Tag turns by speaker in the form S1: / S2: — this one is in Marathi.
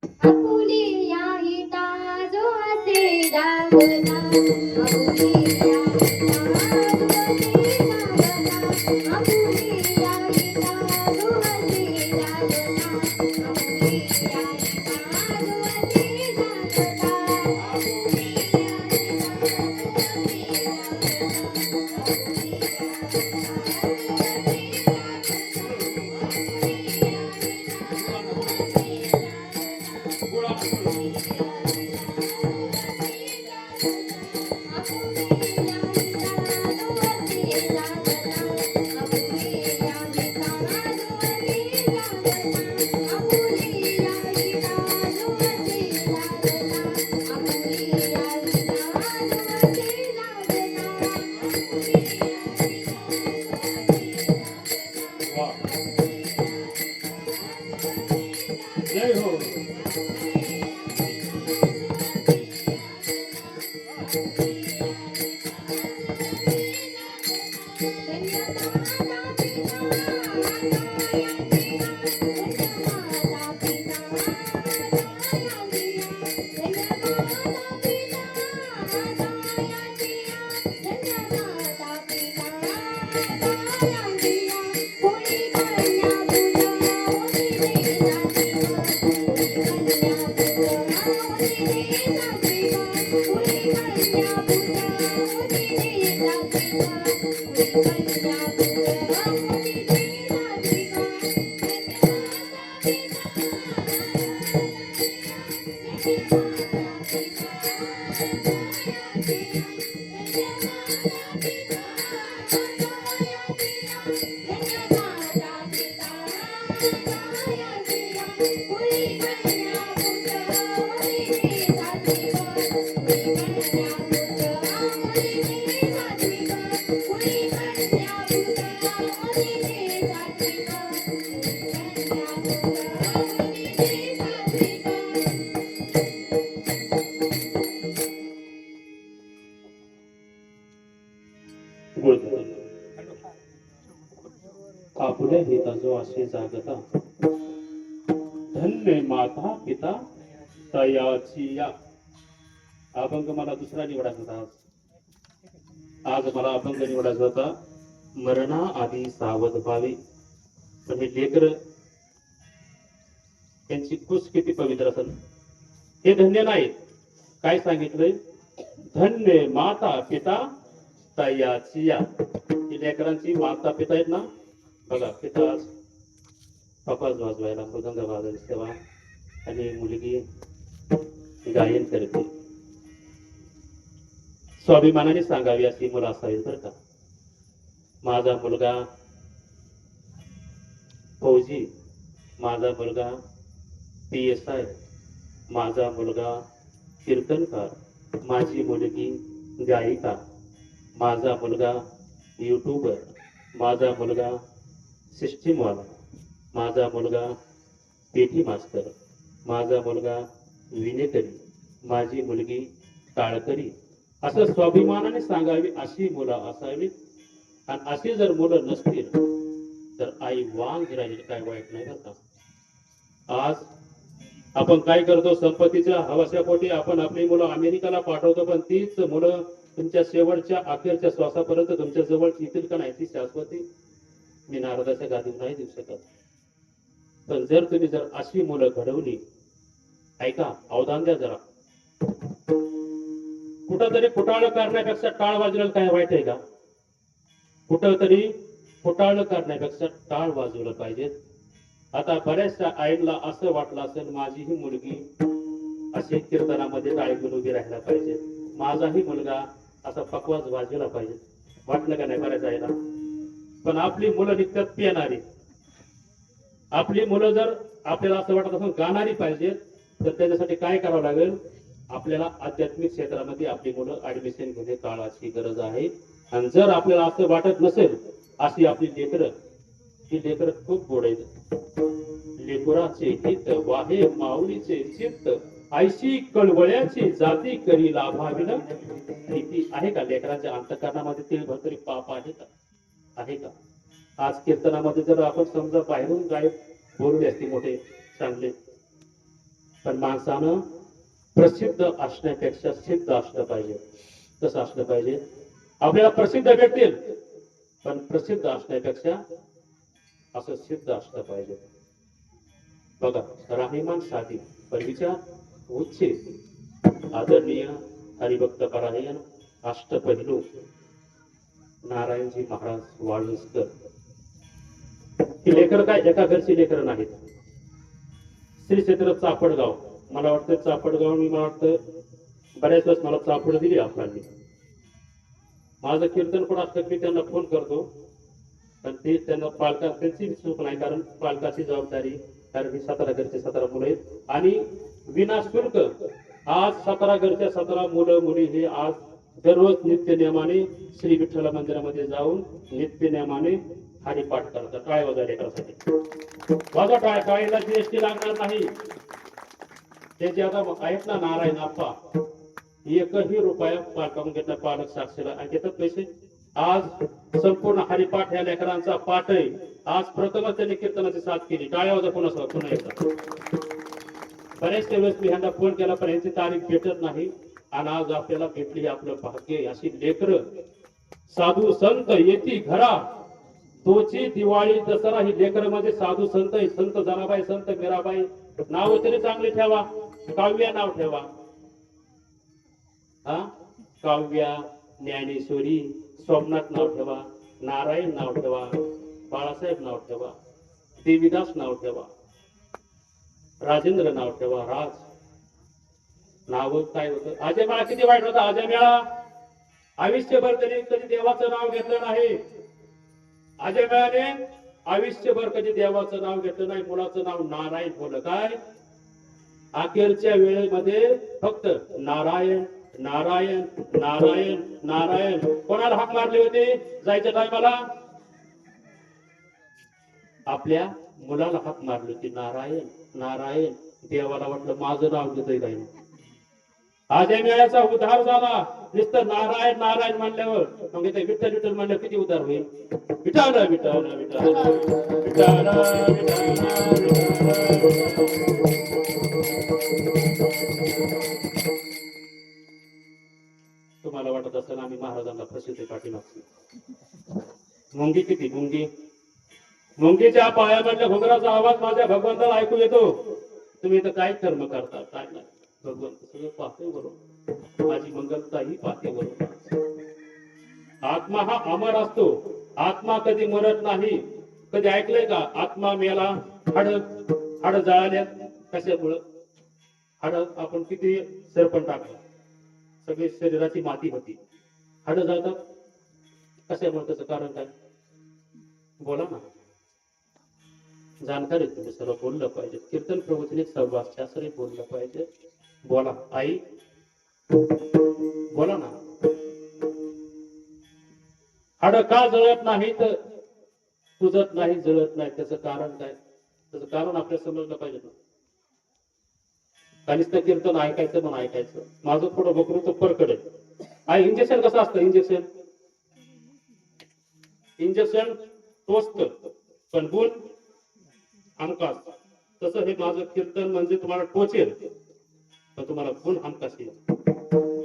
S1: आपुलिया हिता जो असे लागला आपुलिया हिता जो असे लागला आपुलिया हिता जो असे लागला आपुलिया हिता जो असे लागला आपुलिया हिता
S2: जय हो. आपुल्या हिताचो असे जागता धन्य माता पिता तयाची या. अभंग मला दुसरा निवडायचा होता. आज मला अभंग निवडायचा होता. मरणा आधी सावध व्हावे. पण हे लेकर त्यांची कुस किती पवित्र असेल. हे धन्य नाही. काय सांगितलंय? धन्य माता पिता तयाची या. ही लेकरांची माता पिता आहेत ना. बघा पिता कपास वाजवायला मृदंग वाजवायला तेव्हा आणि मुलगी गायन करते. स्वाभिमानाने सांगावी अशी मुलं असावी बरं का. माझा मुलगा फौजी, माझा मुलगा PSI, माझा मुलगा कीर्तनकार, माझी मुलगी गायिका, माझा मुलगा युट्यूबर, माझा मुलगा सिस्टीमवाला, माझा मुलगा पेटी मास्तर, माझा मुलगा विनेकरी, माझी मुलगी टाळकरी. असं स्वाभिमानाने सांगावी अशी मुलं असावी. आणि अशी जर मुलं नसतील तर आई वांग राहील. काय वाईट नाही बरं का. आज आपण काय करतो? संपत्तीच्या हवासापोटी आपण आपली मुलं अमेरिकेला पाठवतो. पण तीच मुलं तुमच्या शेवटच्या अखेरच्या श्वासापर्यंत तुमच्या जवळ येतील का नाही ती शाश्वती मी नारदाच्या गादीवर नाही देऊ शकत. पण जर तुम्ही जर अशी मुलं घडवली, ऐका अवधान द्या जरा. कुठंतरी फुटाळं करण्यापेक्षा टाळ वाजवलं काय वाईट आहे का? कुठंतरी फुटाळं करण्यापेक्षा टाळ वाजवलं पाहिजे. आता बऱ्याचशा आईला असं वाटलं असेल माझी ही मुलगी असे कीर्तनामध्ये टाळी घेऊन उभी राहायला पाहिजे, माझाही मुलगा असा पकवाज वाजवला पाहिजे. वाटलं का नाही बऱ्याच आईला? पण आपली मुलं निघतात पिणारी. आपली मुलं जर आपल्याला असं वाटत असेल गाणारी पाहिजे तर त्याच्यासाठी काय करावं लागेल? आपल्याला आध्यात्मिक क्षेत्रामध्ये आपली मुलं ऍडमिशन घेणे काळाची गरज आहे. आणि जर आपल्याला असं वाटत नसेल अशी आपली लेकरं, ही लेकरं खूप गोड आहेत. लेकराचे हित वाहे माऊलीचे चित्त, आयशी कळवळ्याची जाती करी लाभाविन प्रीती. आहे का लेकरांच्या अंतःकरणामध्ये ते भरतरी पाप आहे का? आहे का? आज कीर्तनामध्ये जर आपण समजा बाहेरून काय बोलले असते मोठे चांगले पण माणसानं प्रसिद्ध असण्यापेक्षा सिद्ध असलं पाहिजे. तसं असलं पाहिजे. आपल्याला प्रसिद्ध भेटतील, पण प्रसिद्ध असण्यापेक्षा असं सिद्ध असलं पाहिजे. बघा, राहणीमान साधी पण विचार उच्च, आदरणीय हरिभक्त परायण अष्टपैलू नारायणजी महाराज वाळुंजकर. ही लेकर काय एका घरची लेकर नाहीत. श्री क्षेत्र चापडगाव, मला वाटतं चापडगाव, मला वाटतं बऱ्याच वेळेस मला चापड दिली आपल्याला. माझं कीर्तन पण असलं मी त्यांना फोन करतो, पण ते त्यांना त्यांची चूक नाही, कारण पालकाची जबाबदारी, कारण ही 17 घरचे 17 मुलं आहेत आणि विनाशुल्क आज 17 घरच्या 17 मुलं मुली हे आज दररोज नित्य नियमाने श्री विठ्ठल मंदिरामध्ये जाऊन नित्य नियमाने हरिपाठ करतात. टाळ्या वाजवा लेकरासाठी. वाजवा टाळ्या. टाळीला जीएसटी लागणार नाही. ते जे आता आहेत ना नारायण आप्पा, एकही रुपया पालकांना घेतला, पालक साक्षीला आणि घेतात पैसे. आज संपूर्ण हरिपाठ या लेकरांचा पाठ आहे. आज प्रथमच त्यांनी कीर्तनाची साथ केली. टाळ्या वाजवा पुन्हा एकदा. बरेच वेळेस मी ह्यांना फोन केला, पण यांची तारीख भेटत नाही आणि आज आपल्याला भेटली. आपलं भाग्य. अशी लेकर साधू संत येती घरा, तोची दिवाळी दसरा. ही लेकर मध्ये साधू संत, संत जनाबाई, संत मीराबाई. नाव तरी चांगले ठेवा. काव्या नाव ठेवा, हा, काव्या, ज्ञानेश्वरी, सोमनाथ नाव ठेवा, नारायण नाव ठेवा, बाळासाहेब नाव ठेवा, देवीदास नाव ठेवा, राजेंद्र नाव ठेवा. राज नाव काय होतं. अजय मेळा किती वाईट होता. अजय मेळा आयुष्यभर तरी कधी देवाचं नाव घेतलं नाही. अजय मेळाने आयुष्यभर कधी देवाचं नाव घेतलं नाही. मुलाचं नाव नारायण ठेवलं. काय अखेरच्या वेळेमध्ये फक्त नारायण नारायण नारायण नारायण. कोणाला हाक मारली होती जायच्या टायमाला? आपल्या मुलाला हाक मारली होती, नारायण नारायण. देवाला वाटलं माझं नाव घेतोय काही. अजय मेळ्याचा उद्धार झाला नुसतं नारायण नारायण म्हणल्यावर. मग इथे विठ्ठल विठ्ठल म्हणल्यावर किती उद्धार होईल? विठाला विठाला विठाला विठाला तुम्हाला वाटत असेल आम्ही महाराजांना प्रसिद्ध पाठीमागची. मुंगी किती मुंगी. मुंगीच्या पायामधल्या घुंगराचा आवाज माझ्या भगवंताला ऐकू येतो. तुम्ही इथं काय कर्म करता काय नाही. भगवंत सगळं पाहते बरोबर. माझी मंगलताही पाहते बरोबर. आत्मा हा अमर असतो. आत्मा कधी मरत नाही. कधी ऐकलंय का आत्मा मेला? हाड जळाल्यात कशामुळं? हाड आपण किती सरपण टाकलं, सगळी शरीराची माती होती, हाड जळतात कशामुळे? त्याचं कारण काय? बोला ना. जाणकार आहे तुम्ही, सर्व बोललं पाहिजे. कीर्तन प्रवचन एक सहवास शास्त्र बोललं पाहिजे. बोला आई, बोला ना. हाड का जळत नाही तर कुजत नाही, जळत नाही, त्याचं कारण काय? त्याचं कारण आपल्याला समजलं पाहिजे ना. काहीच कीर्तन ऐकायचं पण ऐकायचं. माझं थोडं बकरू तर परकडे. इंजेक्शन कसं असतं? इंजेक्शन टोचत पण गुण हमखास. तसं हे माझं कीर्तन म्हणजे तुम्हाला टोचेल पण तुम्हाला गुण हमखास येईल.